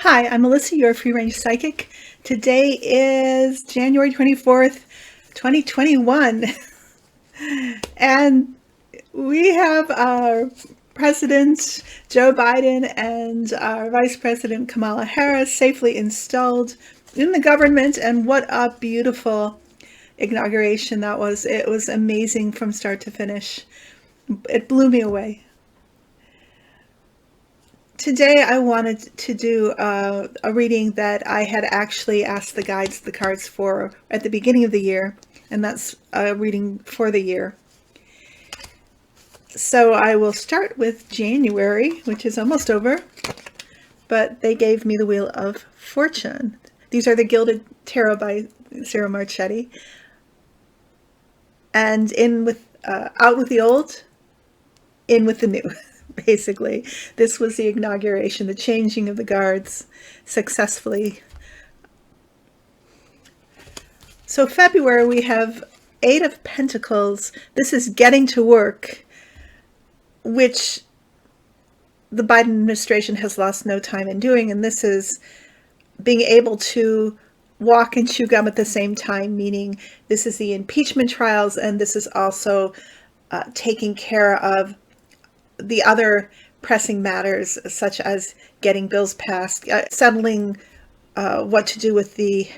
Hi, I'm Melissa, your free range psychic. Today is January 24th, 2021, and we have our President Joe Biden and our Vice President Kamala Harris safely installed in the government, and what a beautiful inauguration that was. It was amazing from start to finish. It blew me away. Today I wanted to do a reading that I had actually asked the guides the cards for at the beginning of the year, and that's a reading for the year. So I will start with January, which is almost over, but they gave me the Wheel of Fortune. These are the Gilded Tarot by Sarah Marchetti. And out with the old, in with the new. Basically, this was the inauguration, the changing of the guards successfully. So February, we have Eight of Pentacles. This is getting to work, which the Biden administration has lost no time in doing. And this is being able to walk and chew gum at the same time, meaning this is the impeachment trials, and this is also taking care of the other pressing matters, such as getting bills passed, settling what to do with the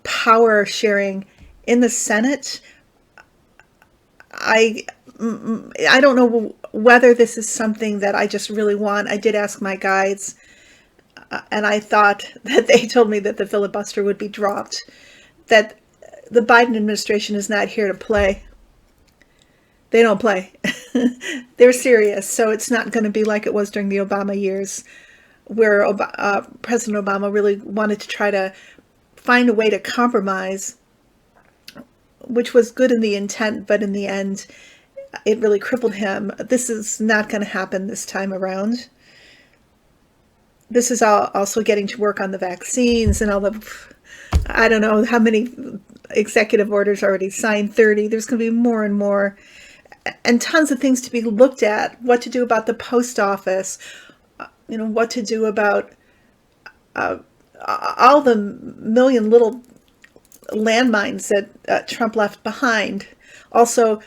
power sharing in the Senate. I don't know whether this is something that I just really want. I did ask my guides, and I thought that they told me that the filibuster would be dropped, that the Biden administration is not here to play. They don't play. They're serious. So it's not going to be like it was during the Obama years, where President Obama really wanted to try to find a way to compromise, which was good in the intent, but in the end, it really crippled him. This is not going to happen this time around. This is also getting to work on the vaccines and all the, I don't know how many executive orders already signed, 30. There's going to be more and more, and tons of things to be looked at. What to do about the post office, what to do about all the million little landmines that Trump left behind. Also,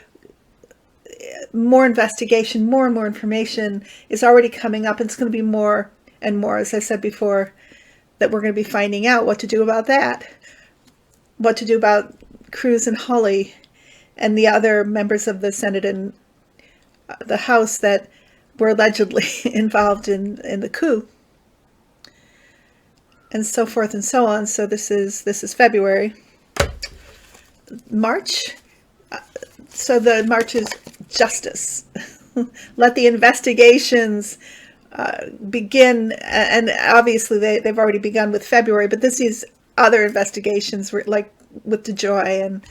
more investigation, more and more information is already coming up. It's going to be more and more, as I said before, that we're going to be finding out what to do about that, what to do about Cruz and Hawley and the other members of the Senate and the House that were allegedly involved in the coup, and so forth and so on. So this is February. March. So the March is justice. Let the investigations begin, and obviously they've already begun with February, but this is other investigations, like with DeJoy and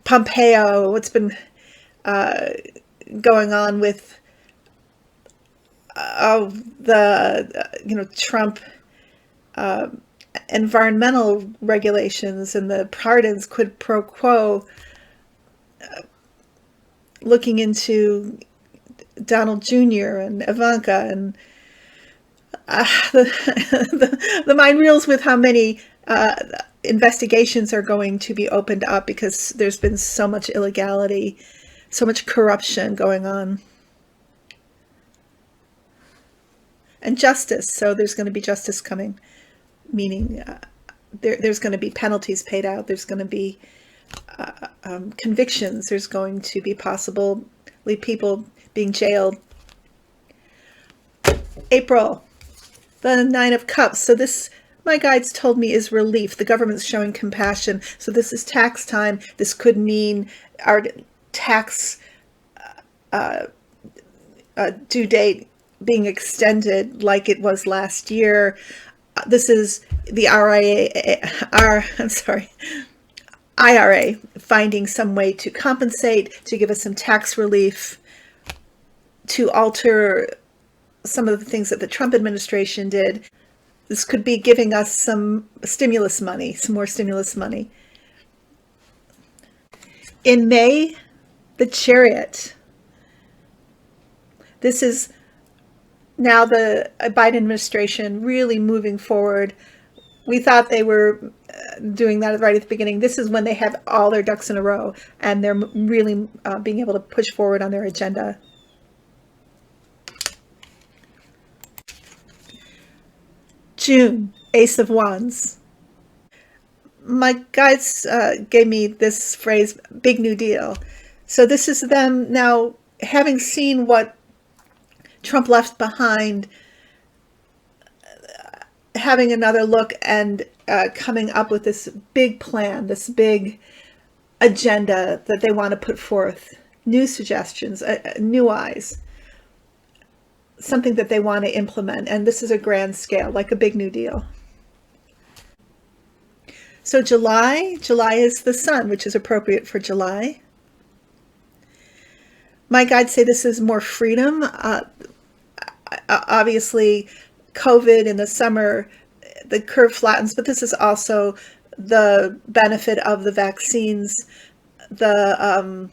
Pompeo, what's been going on with the Trump environmental regulations and the pardons, quid pro quo, looking into Donald Jr. and Ivanka, and the mind reels with how many investigations are going to be opened up, because there's been so much illegality, so much corruption going on. And justice, so there's going to be justice coming, meaning there's going to be penalties paid out, there's going to be convictions, there's going to be possibly people being jailed. April, the Nine of Cups. So this, my guides told me, is relief. The government's showing compassion. So this is tax time. This could mean our tax due date being extended like it was last year. This is the IRA finding some way to compensate, to give us some tax relief, to alter some of the things that the Trump administration did. This could be giving us some stimulus money, some more stimulus money. In May, the Chariot. This is now the Biden administration really moving forward. We thought they were doing that right at the beginning. This is when they have all their ducks in a row and they're really being able to push forward on their agenda. June, Ace of Wands. My guides gave me this phrase, Big New Deal. So this is them now having seen what Trump left behind, having another look and coming up with this big plan, this big agenda that they want to put forth, new suggestions, new eyes, something that they want to implement. And this is a grand scale, like a big new deal. So July is the sun, which is appropriate for July. My guides say this is more freedom. Obviously, COVID in the summer, the curve flattens, but this is also the benefit of the vaccines, the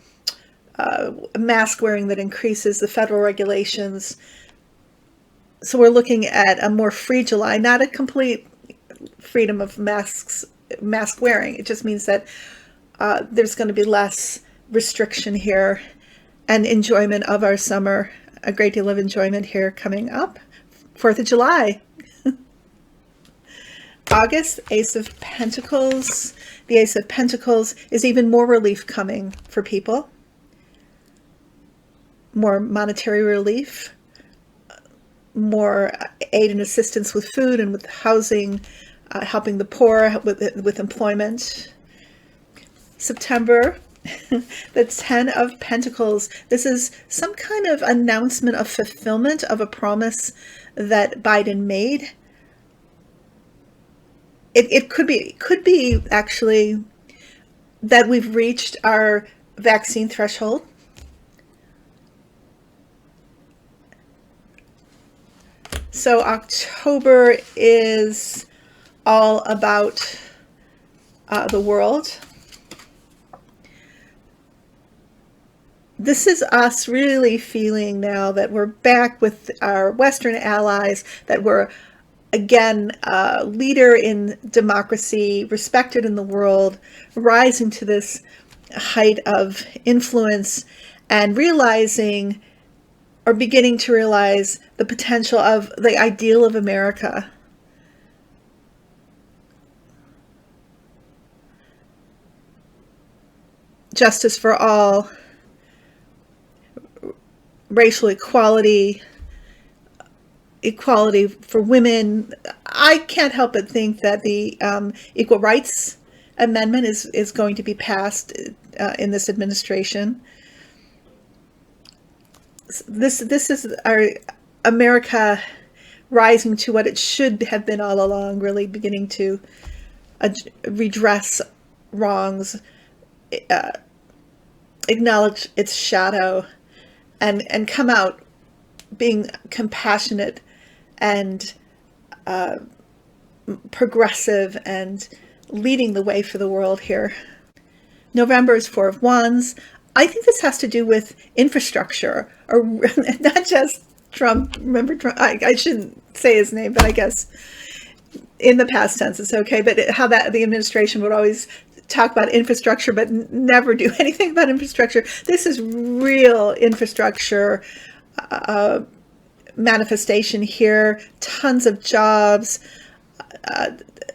mask wearing that increases, the federal regulations. So we're looking at a more free July, not a complete freedom of mask wearing. It just means that there's going to be less restriction here and enjoyment of our summer, a great deal of enjoyment here coming up. 4th of July. August, Ace of Pentacles. The Ace of Pentacles is even more relief coming for people. More monetary relief, more aid and assistance with food and with housing, helping the poor with employment. September, the 10 of Pentacles. This is some kind of announcement of fulfillment of a promise that Biden made. It could be actually that we've reached our vaccine threshold. So October is all about the world. This is us really feeling now that we're back with our Western allies, that we're again a leader in democracy, respected in the world, rising to this height of influence and realizing or beginning to realize the potential of the ideal of America. Justice for all, racial equality, equality for women. I can't help but think that the Equal Rights Amendment is going to be passed in this administration. This is our America rising to what it should have been all along, really beginning to redress wrongs, acknowledge its shadow, and come out being compassionate and progressive and leading the way for the world here. November is 4 of Wands. I think this has to do with infrastructure, or not just Trump. Remember Trump? I shouldn't say his name, but I guess in the past tense it's okay. But how that the administration would always talk about infrastructure, but never do anything about infrastructure. This is real infrastructure manifestation here. Tons of jobs.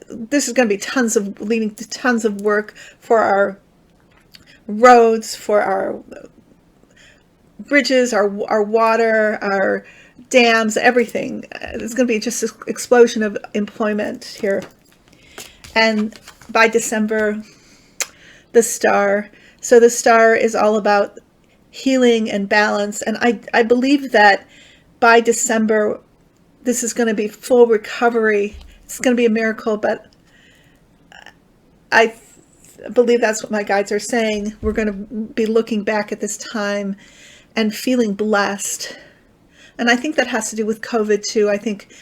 This is going to be leading to tons of work for our roads, for our bridges, our water, our dams, everything. There's going to be just an explosion of employment here. And by December, the star. So the star is all about healing and balance. And I believe that by December, this is going to be full recovery. It's going to be a miracle, but I believe that's what my guides are saying. We're going to be looking back at this time and feeling blessed. And I think that has to do with COVID too. I think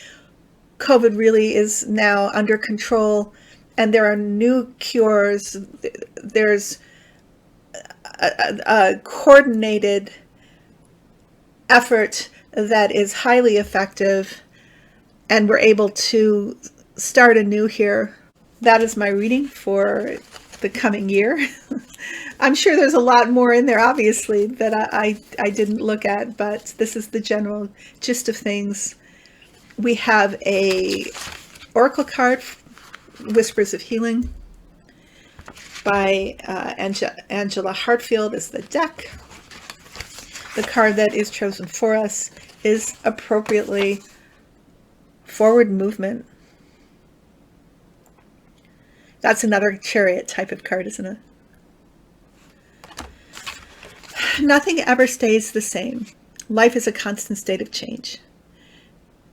COVID really is now under control, and there are new cures. There's a coordinated effort that is highly effective, and we're able to start anew here. That is my reading for the coming year. I'm sure there's a lot more in there, obviously, that I didn't look at, but this is the general gist of things. We have a oracle card, Whispers of Healing, by Angela Hartfield is the deck. The card that is chosen for us is appropriately forward movement. That's another Chariot type of card, isn't it? Nothing ever stays the same. Life is a constant state of change.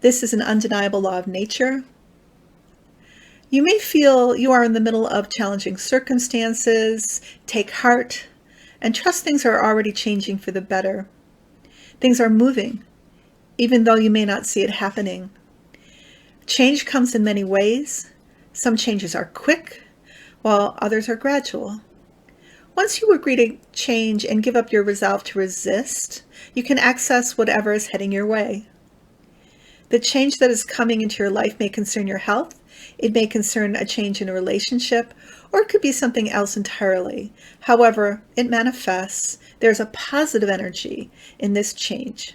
This is an undeniable law of nature. You may feel you are in the middle of challenging circumstances. Take heart and trust things are already changing for the better. Things are moving, even though you may not see it happening. Change comes in many ways. Some changes are quick, while others are gradual. Once you agree to change and give up your resolve to resist, you can access whatever is heading your way. The change that is coming into your life may concern your health, it may concern a change in a relationship, or it could be something else entirely. However, it manifests. There's a positive energy in this change.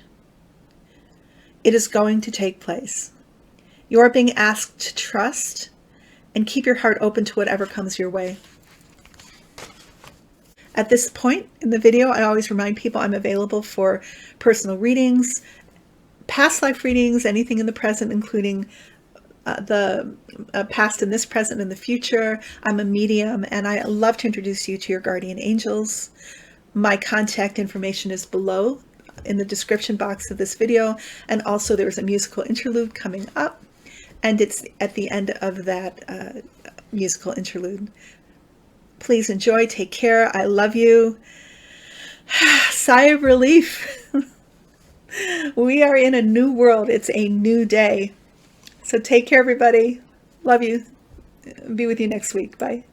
It is going to take place. You are being asked to trust and keep your heart open to whatever comes your way. At this point in the video, I always remind people I'm available for personal readings, past life readings, anything in the present, including the past and this present and the future. I'm a medium, and I love to introduce you to your guardian angels. My contact information is below in the description box of this video, and also there's a musical interlude coming up, and it's at the end of that musical interlude. Please enjoy, take care, I love you. Sigh of relief. We are in a new world. It's a new day. So take care, everybody. Love you. Be with you next week. Bye.